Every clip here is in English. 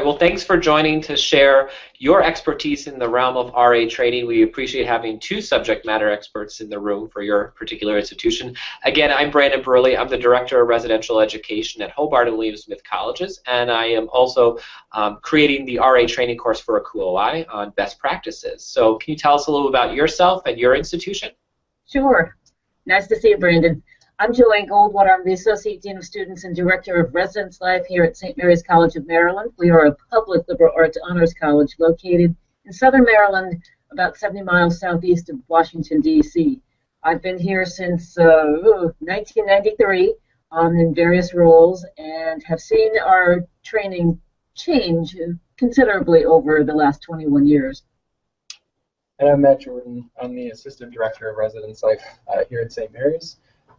right, well, thanks for joining to share your expertise in the realm of RA training. We appreciate having two subject matter experts in the room for your particular institution. Again, I'm Brandon Burley. I'm the Director of Residential Education at Hobart and William Smith Colleges, and I am also creating the RA training course for ACUOI on best practices. So can you tell us a little about yourself and your institution? Sure. Nice to see you, Brandon. I'm Joanne Goldwater. I'm the Associate Dean of Students and Director of Residence Life here at St. Mary's College of Maryland. We are a public liberal arts honors college located in southern Maryland, about 70 miles southeast of Washington, D.C. I've been here since 1993 in various roles and have seen our training change considerably over the last 21 years. And I'm Matt Jordan. I'm the Assistant Director of Residence Life here at St. Mary's.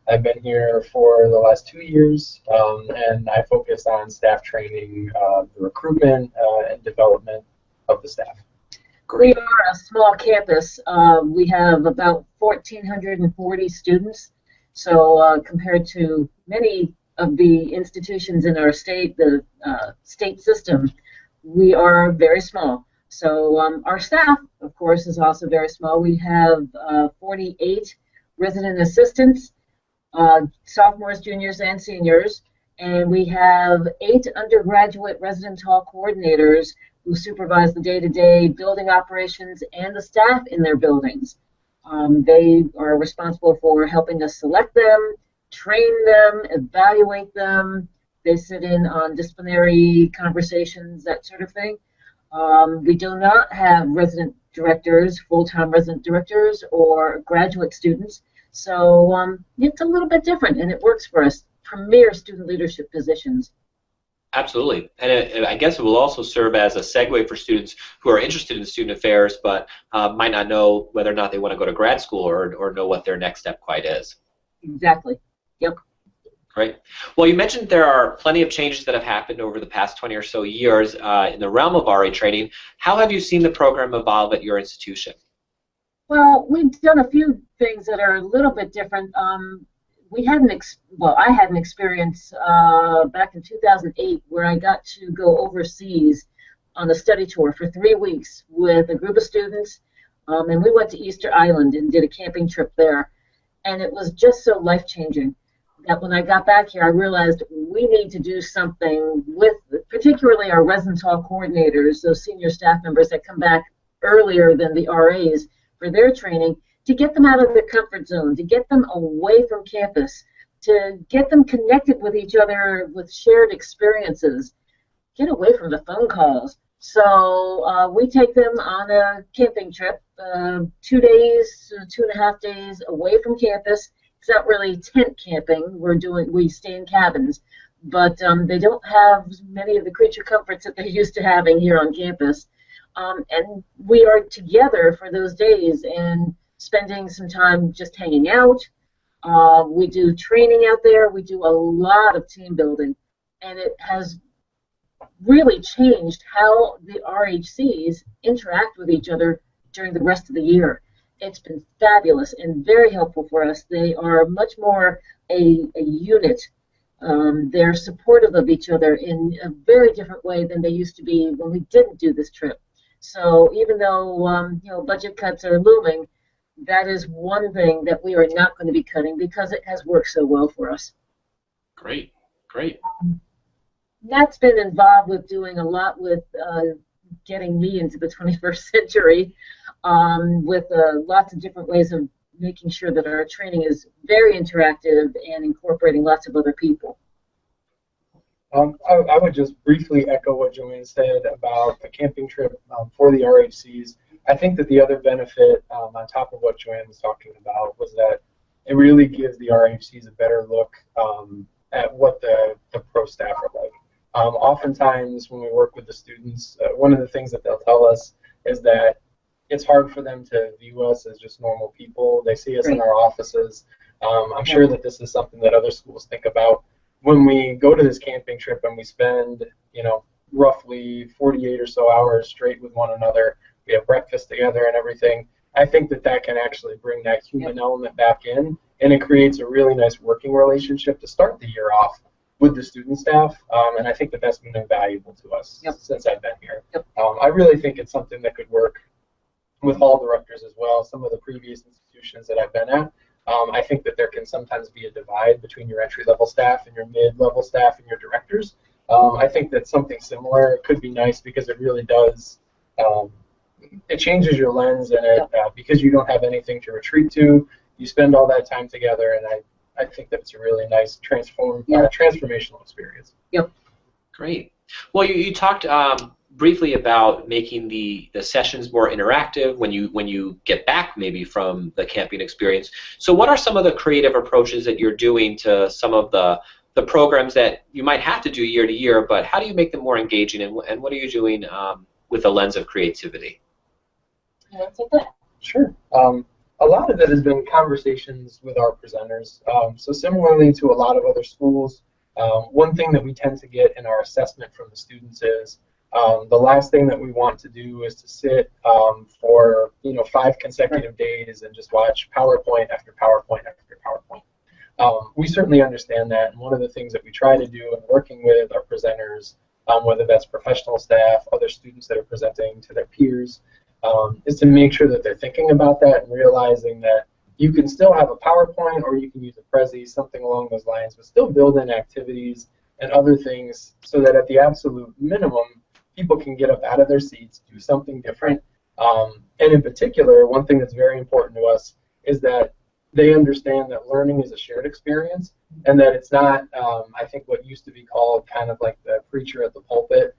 I've been here for the last 2 years, and I focus on staff training, the recruitment and development of the staff. We are a small campus. We have about 1,440 students. So compared to many of the institutions in our state, the state system, we are very small. So our staff, of course, is also very small. We have 48 resident assistants, sophomores, juniors, and seniors, and we have 8 undergraduate residence hall coordinators who supervise the day-to-day building operations and the staff in their buildings. They are responsible for helping us select them, train them, evaluate them. They sit in on disciplinary conversations, that sort of thing. We do not have resident directors, full-time resident directors, or graduate students. So it's a little bit different, and it works for us. Premier student leadership positions. Absolutely, and I guess it will also serve as a segue for students who are interested in student affairs but might not know whether or not they want to go to grad school or know what their next step quite is. Exactly. Yep. Great. Well, you mentioned there are plenty of changes that have happened over the past 20 or so years in the realm of RA training. How have you seen the program evolve at your institution? Well, we've done a few things that are a little bit different. I had an experience back in 2008 where I got to go overseas on a study tour for 3 weeks with a group of students, and we went to Easter Island and did a camping trip there, and it was just so life-changing that when I got back here, I realized we need to do something with particularly our residence hall coordinators, those senior staff members that come back earlier than the RAs for their training, to get them out of their comfort zone, to get them away from campus, to get them connected with each other with shared experiences, get away from the phone calls. So we take them on a camping trip, 2 days, 2.5 days away from campus. It's not really tent camping. We stay in cabins, but they don't have many of the creature comforts that they're used to having here on campus. And we are together for those days and spending some time just hanging out. We do training out there. We do a lot of team building, and it has really changed how the RHCs interact with each other during the rest of the year. It's been fabulous and very helpful for us. They are much more a unit. They're supportive of each other in a very different way than they used to be when we didn't do this trip. So even though budget cuts are looming, that is one thing that we are not going to be cutting because it has worked so well for us. Great, great. Matt's been involved with doing a lot with getting me into the 21st century with lots of different ways of making sure that our training is very interactive and incorporating lots of other people. I would just briefly echo what Joanne said about the camping trip for the RHCs. I think that the other benefit on top of what Joanne was talking about was that it really gives the RHCs a better look at what the pro staff are like. Oftentimes when we work with the students, one of the things that they'll tell us is that it's hard for them to view us as just normal people. They see us in our offices. I'm sure that this is something that other schools think about. When we go to this camping trip and we spend, roughly 48 or so hours straight with one another, we have breakfast together and everything, I think that that can actually bring that human element back in, and it creates a really nice working relationship to start the year off with the student staff, and I think that that's been invaluable to us Yep. since I've been here. Yep. I really think it's something that could work with all directors as well. Some of the previous institutions that I've been at, I think that there can sometimes be a divide between your entry-level staff and your mid-level staff and your directors. I think that something similar could be nice because it really does, it changes your lens, and it, because you don't have anything to retreat to, you spend all that time together, and I think that it's a really nice transformational experience. Yep. Great. Well, you talked briefly about making the sessions more interactive when you get back maybe from the camping experience. So what are some of the creative approaches that you're doing to some of the programs that you might have to do year to year, but how do you make them more engaging, and what are you doing with a lens of creativity? Sure. A lot of it has been conversations with our presenters. So similarly to a lot of other schools, one thing that we tend to get in our assessment from the students is the last thing that we want to do is to sit for 5 consecutive days and just watch PowerPoint after PowerPoint after PowerPoint. We certainly understand that, and one of the things that we try to do in working with our presenters, whether that's professional staff, other students that are presenting to their peers, is to make sure that they're thinking about that and realizing that you can still have a PowerPoint or you can use a Prezi, something along those lines, but still build in activities and other things so that at the absolute minimum, people can get up out of their seats, do something different. And in particular, one thing that's very important to us is that they understand that learning is a shared experience and that it's not, I think, what used to be called kind of like the preacher at the pulpit,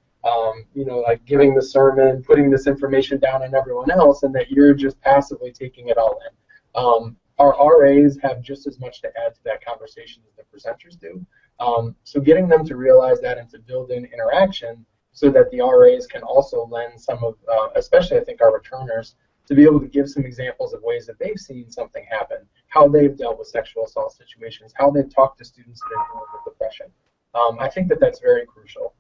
like giving the sermon, putting this information down on everyone else, and that you're just passively taking it all in. Our RAs have just as much to add to that conversation as the presenters do. So getting them to realize that and to build in interaction so that the RAs can also lend some of, especially I think our returners, to be able to give some examples of ways that they've seen something happen, how they've dealt with sexual assault situations, how they've talked to students that are dealing with depression. I think that that's very crucial.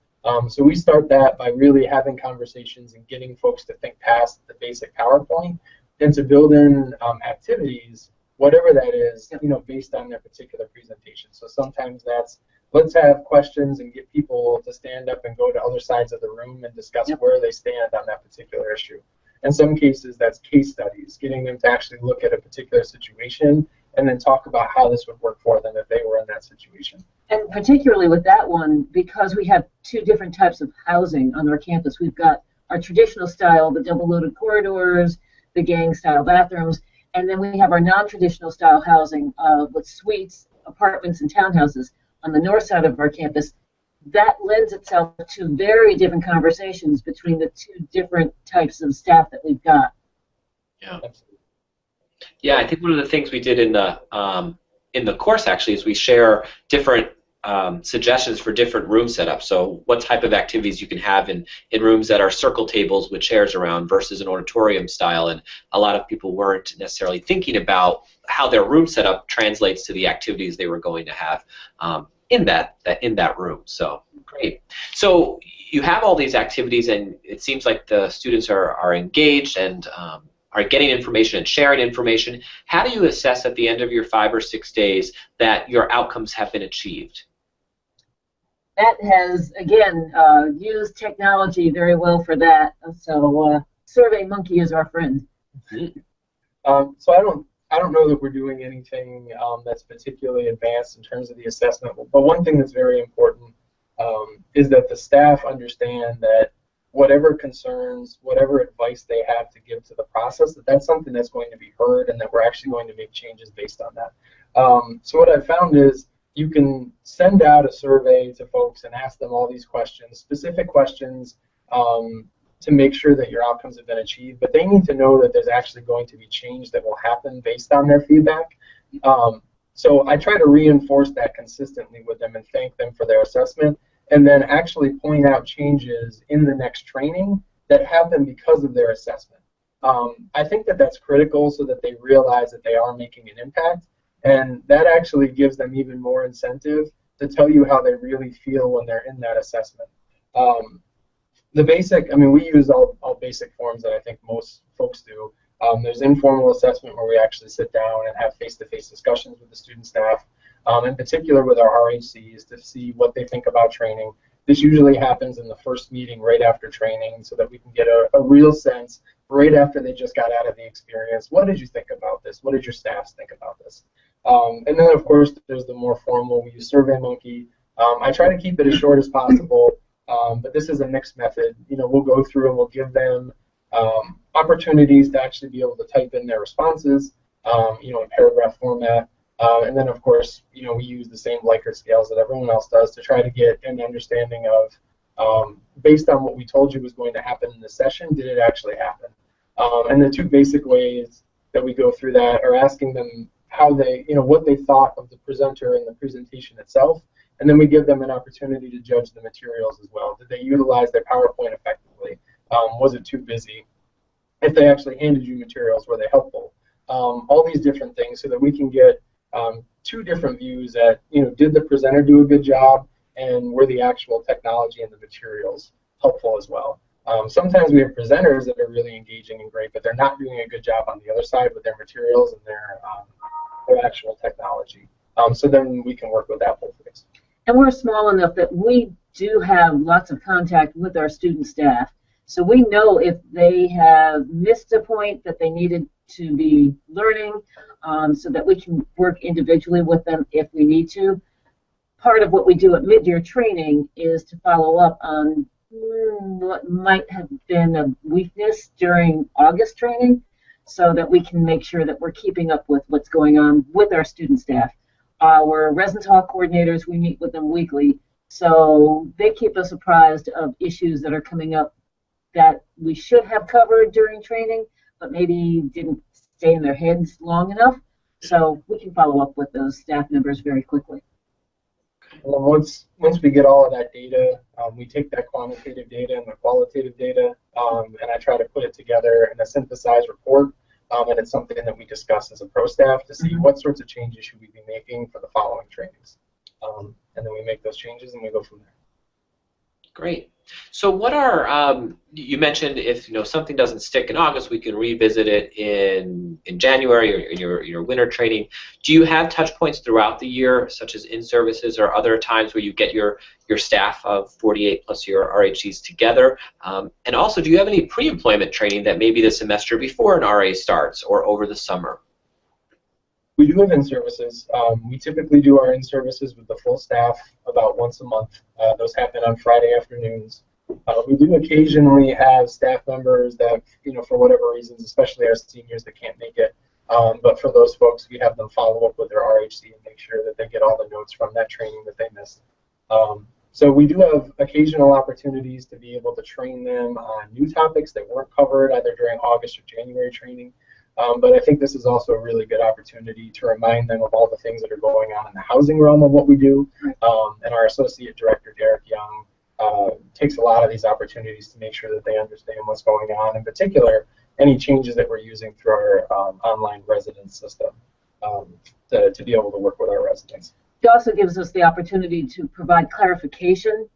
So we start that by really having conversations and getting folks to think past the basic PowerPoint and to build in activities, whatever that is, based on their particular presentation. So sometimes that's, let's have questions and get people to stand up and go to other sides of the room and discuss where they stand on that particular issue. In some cases, that's case studies, getting them to actually look at a particular situation and then talk about how this would work for them if they were in that situation. And particularly with that one, because we have 2 different types of housing on our campus, we've got our traditional style, the double-loaded corridors, the gang-style bathrooms, and then we have our non-traditional style housing with suites, apartments, and townhouses on the north side of our campus. That lends itself to very different conversations between the 2 different types of staff that we've got. Yeah. Yeah, I think one of the things we did in the course actually is we share different suggestions for different room setups. So what type of activities you can have in rooms that are circle tables with chairs around versus an auditorium style, and a lot of people weren't necessarily thinking about how their room setup translates to the activities they were going to have in that room. So great. So you have all these activities, and it seems like the students are engaged and are getting information and sharing information. How do you assess at the end of your 5 or 6 days that your outcomes have been achieved? That has, again, used technology very well for that. So SurveyMonkey is our friend. So I don't know that we're doing anything that's particularly advanced in terms of the assessment, but one thing that's very important is that the staff understand that whatever concerns, whatever advice they have to give to the process, that's something that's going to be heard and that we're actually going to make changes based on that. So what I've found is you can send out a survey to folks and ask them all these questions, specific questions, to make sure that your outcomes have been achieved, but they need to know that there's actually going to be change that will happen based on their feedback. So I try to reinforce that consistently with them and thank them for their assessment, and then actually point out changes in the next training that happen because of their assessment. I think that that's critical so that they realize that they are making an impact, and that actually gives them even more incentive to tell you how they really feel when they're in that assessment. The basic, we use all basic forms that I think most folks do. There's informal assessment where we actually sit down and have face-to-face discussions with the student staff. in particular with our RHCs, to see what they think about training. This usually happens in the first meeting right after training so that we can get a real sense right after they just got out of the experience. What did you think about this? What did your staffs think about this? And then, of course, there's the more formal. We use SurveyMonkey. I try to keep it as short as possible, but this is a mixed method. We'll go through and we'll give them opportunities to actually be able to type in their responses, in paragraph format. And then, of course, we use the same Likert scales that everyone else does to try to get an understanding of, based on what we told you was going to happen in the session, did it actually happen? And the two basic ways that we go through that are asking them how they, what they thought of the presenter and the presentation itself, and then we give them an opportunity to judge the materials as well. Did they utilize their PowerPoint effectively? Was it too busy? If they actually handed you materials, were they helpful? All these different things so that we can get two different views at, did the presenter do a good job, and were the actual technology and the materials helpful as well? Sometimes we have presenters that are really engaging and great, but they're not doing a good job on the other side with their materials and their actual technology. So then we can work with that both ways. And we're small enough that we do have lots of contact with our student staff. So we know if they have missed a point that they needed to be learning, so that we can work individually with them if we need to. Part of what we do at mid-year training is to follow up on what might have been a weakness during August training, so that we can make sure that we're keeping up with what's going on with our student staff. Our residence hall coordinators, we meet with them weekly, so they keep us apprised of issues that are coming up that we should have covered during training, but maybe didn't stay in their heads long enough. So we can follow up with those staff members very quickly. Well, once we get all of that data, we take that quantitative data and the qualitative data, and I try to put it together in a synthesized report. And it's something that we discuss as a pro staff to see what sorts of changes should we be making for the following trainings. And then we make those changes and we go from there. Great. So what are, you mentioned if something doesn't stick in August, we can revisit it in January or in your winter training. Do you have touch points throughout the year, such as in-services or other times where you get your staff of 48 plus your RHCs together? And also, do you have any pre-employment training that maybe the semester before an RA starts or over the summer? We do have in-services. We typically do our in-services with the full staff about once a month. Those happen on Friday afternoons. We do occasionally have staff members that, for whatever reasons, especially our seniors that can't make it. But for those folks, we have them follow up with their RHC and make sure that they get all the notes from that training that they missed. So we do have occasional opportunities to be able to train them on new topics that weren't covered either during August or January training. But I think this is also a really good opportunity to remind them of all the things that are going on in the housing realm of what we do. And our Associate Director, Derek Young, takes a lot of these opportunities to make sure that they understand what's going on, in particular, any changes that we're using through our online residence system to be able to work with our residents. It also gives us the opportunity to provide clarification.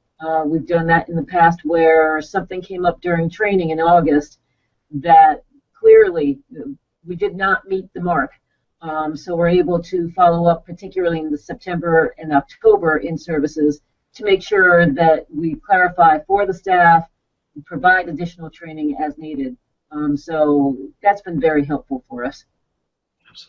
We've done that in the past where something came up during training in August that clearly we did not meet the mark. So we're able to follow up, particularly in the September and October in-services, to make sure that we clarify for the staff and provide additional training as needed. So that's been very helpful for us.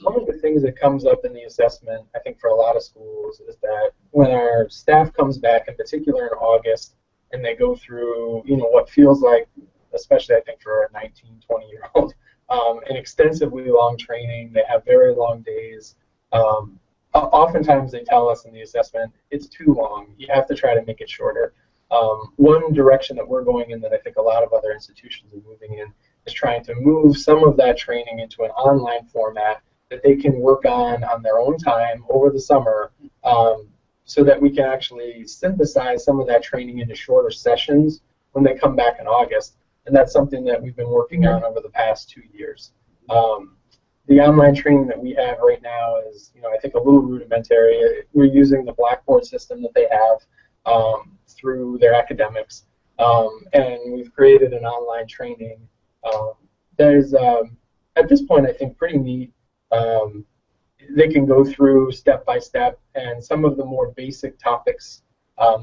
One of the things that comes up in the assessment, I think for a lot of schools, is that when our staff comes back, in particular in August, and they go through, what feels like, especially I think for a 19, 20-year-old, an extensively long training. They have very long days. Oftentimes they tell us in the assessment, it's too long. You have to try to make it shorter. One direction that we're going in that I think a lot of other institutions are moving in is trying to move some of that training into an online format that they can work on their own time over the summer, so that we can actually synthesize some of that training into shorter sessions when they come back in August. And that's something that we've been working on over the past 2 years. The online training that we have right now is, I think a little rudimentary. We're using the Blackboard system that they have through their academics, and we've created an online training that is, at this point, I think pretty neat. they can go through step by step, and some of the more basic topics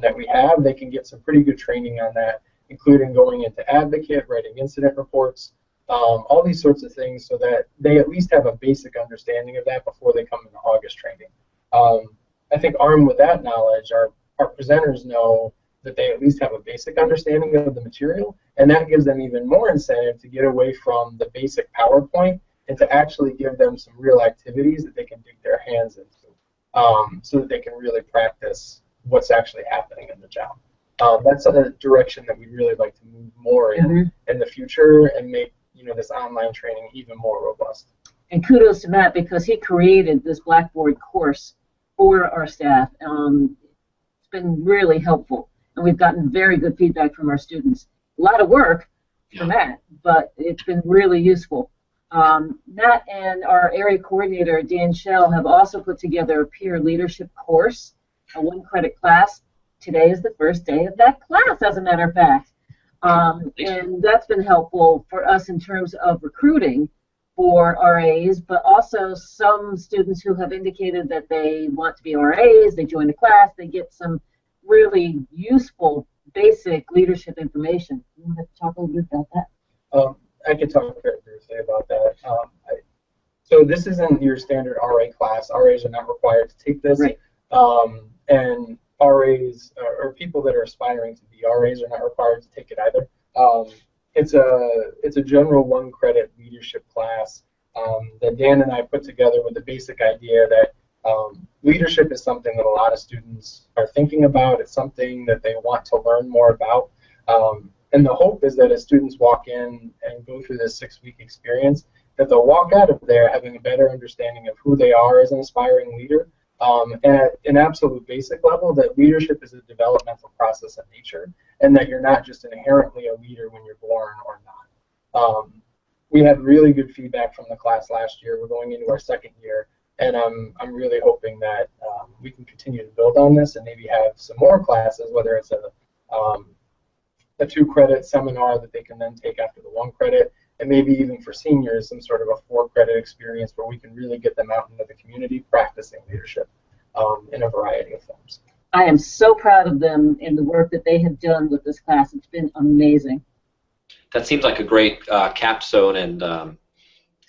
that we have, they can get some pretty good training on that, including going into advocate, writing incident reports, all these sorts of things, so that they at least have a basic understanding of that before they come into August training. I think armed with that knowledge, our presenters know that they at least have a basic understanding of the material, and that gives them even more incentive to get away from the basic PowerPoint and to actually give them some real activities that they can dig their hands into, so that they can really practice what's actually happening in the job. That's a direction that we'd really like to move more in the future and make this online training even more robust. And kudos to Matt, because he created this Blackboard course for our staff. It's been really helpful, and we've gotten very good feedback from our students. A lot of work for Matt, but it's been really useful. Matt and our area coordinator, Dan Schell, have also put together a peer leadership course, a 1-credit class. Today is the first day of that class, as a matter of fact. And that's been helpful for us in terms of recruiting for RAs, but also some students who have indicated that they want to be RAs, they join the class, they get some really useful basic leadership information. You want to talk a little bit about that? I could talk very briefly about that. So this isn't your standard RA class. RAs are not required to take this. Right. And RAs or people that are aspiring to be RAs are not required to take it either. It's a general 1-credit leadership class that Dan and I put together with the basic idea that leadership is something that a lot of students are thinking about. It's something that they want to learn more about. And the hope is that as students walk in and go through this 6-week experience, that they'll walk out of there having a better understanding of who they are as an aspiring leader. And at an absolute basic level, that leadership is a developmental process in nature, and that you're not just inherently a leader when you're born or not. We had really good feedback from the class last year. We're going into our 2nd year, and I'm really hoping that we can continue to build on this and maybe have some more classes, whether it's a 2-credit seminar that they can then take after the 1-credit, and maybe even for seniors, some sort of a 4-credit experience where we can really get them out into the community practicing leadership in a variety of forms. I am so proud of them and the work that they have done with this class. It's been amazing. That seems like a great capstone and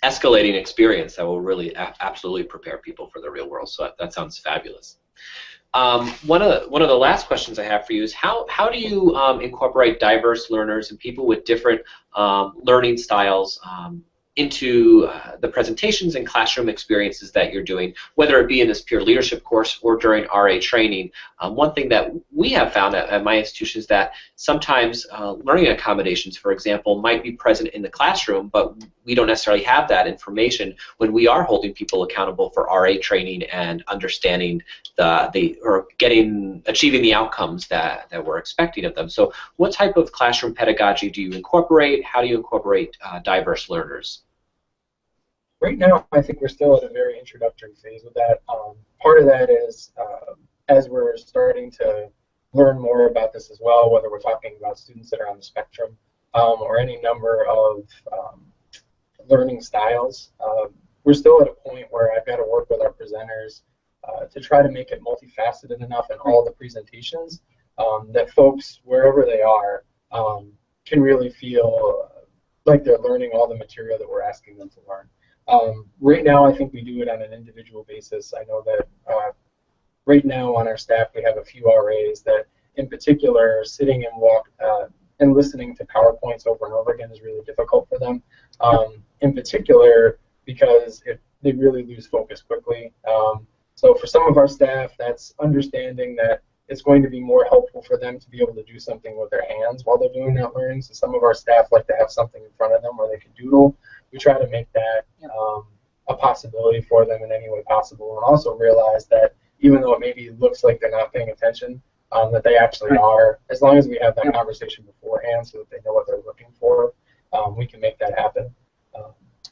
escalating experience that will really absolutely prepare people for the real world. So that sounds fabulous. One of the last questions I have for you is how do you incorporate diverse learners and people with different learning styles into the presentations and classroom experiences that you're doing, whether it be in this peer leadership course or during RA training? One thing that we have found at my institution is that sometimes learning accommodations, for example, might be present in the classroom, but we don't necessarily have that information when we are holding people accountable for RA training and understanding achieving the outcomes that we're expecting of them. So what type of classroom pedagogy do you incorporate? How do you incorporate diverse learners? Right now, I think we're still at a very introductory phase with that. Part of that is as we're starting to learn more about this as well, whether we're talking about students that are on the spectrum or any number of learning styles. We're still at a point where I've got to work with our presenters to try to make it multifaceted enough in all the presentations that folks, wherever they are, can really feel like they're learning all the material that we're asking them to learn. Right now, I think we do it on an individual basis. I know that right now on our staff, we have a few RAs that, in particular, sitting and listening to PowerPoints over and over again is really difficult for them. In particular, because they really lose focus quickly. So for some of our staff, that's understanding that it's going to be more helpful for them to be able to do something with their hands while they're doing that learning. So some of our staff like to have something in front of them where they can doodle. We try to make that a possibility for them in any way possible, and also realize that even though it maybe looks like they're not paying attention, that they actually are. As long as we have that conversation beforehand so that they know what they're looking for, we can make that happen.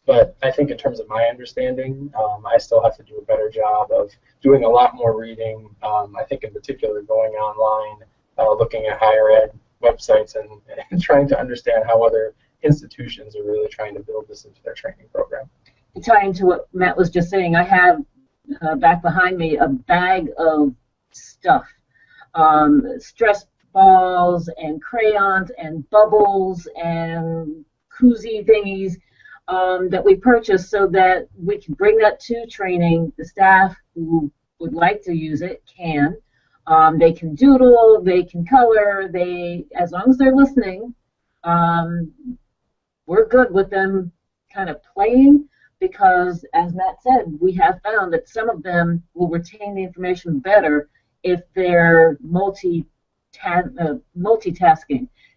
But I think in terms of my understanding, I still have to do a better job of doing a lot more reading. I think in particular going online, looking at higher ed websites and trying to understand how other institutions are really trying to build this into their training program. To tie into what Matt was just saying, I have back behind me a bag of stuff, stress balls and crayons and bubbles and koozie thingies that we purchased so that we can bring that to training. The staff who would like to use it can. They can doodle, they can color, as long as they're listening, we're good with them kind of playing, because, as Matt said, we have found that some of them will retain the information better if they're multitasking,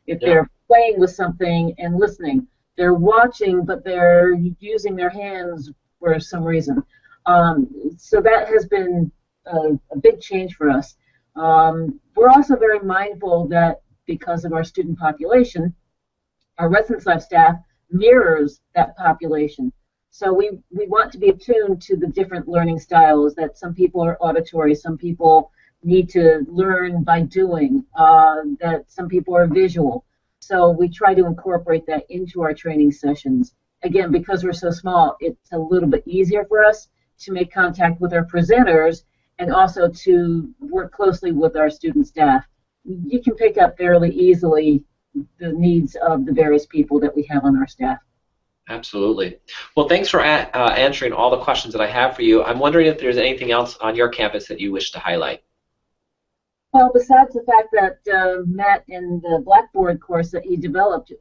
if they're playing with something and listening. They're watching, but they're using their hands for some reason. So that has been a big change for us. We're also very mindful that because of our student population, our residence life staff mirrors that population. So we want to be attuned to the different learning styles, that some people are auditory, some people need to learn by doing, that some people are visual. So we try to incorporate that into our training sessions. Again, because we're so small, it's a little bit easier for us to make contact with our presenters and also to work closely with our student staff. You can pick up fairly easily the needs of the various people that we have on our staff. Absolutely. Well, thanks for answering all the questions that I have for you. I'm wondering if there's anything else on your campus that you wish to highlight. Well, besides the fact that Matt, in the Blackboard course that he developed,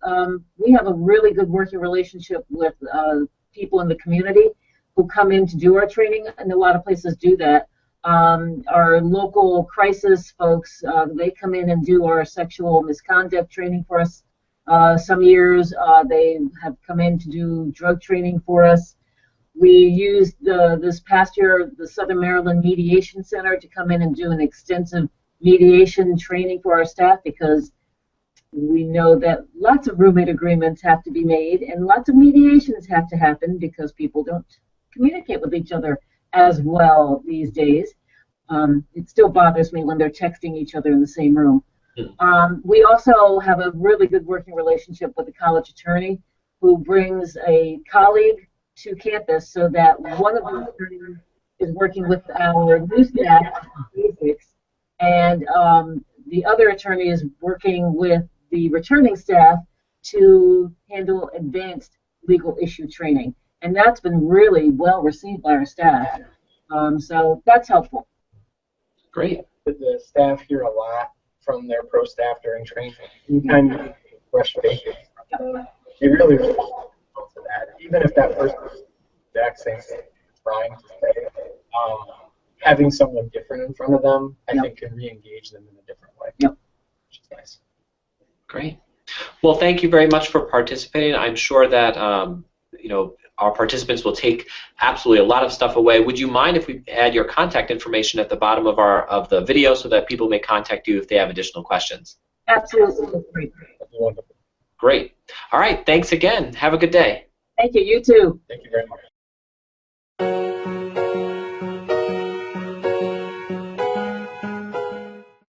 we have a really good working relationship with people in the community who come in to do our training, and a lot of places do that. Our local crisis folks, they come in and do our sexual misconduct training for us. Some years they have come in to do drug training for us. We used this past year the Southern Maryland Mediation Center to come in and do an extensive mediation training for our staff, because we know that lots of roommate agreements have to be made and lots of mediations have to happen because people don't communicate with each other as well these days. It still bothers me when they're texting each other in the same room. We also have a really good working relationship with the college attorney who brings a colleague to campus so that one of the attorneys is working with our new staff basics, and the other attorney is working with the returning staff to handle advanced legal issue training. And that's been really well received by our staff. So that's helpful. Great. The staff hear a lot from their pro staff during training. Anytime you question, they really respond to that. Even if that person is the exact same thing trying to say, having someone different in front of them, I think, can re-engage them in a different way. Which is nice. Great. Well, thank you very much for participating. I'm sure that our participants will take absolutely a lot of stuff away. Would you mind if we add your contact information at the bottom of the video so that people may contact you if they have additional questions? Absolutely. Great. All right. Thanks again. Have a good day. Thank you. You too. Thank you very much.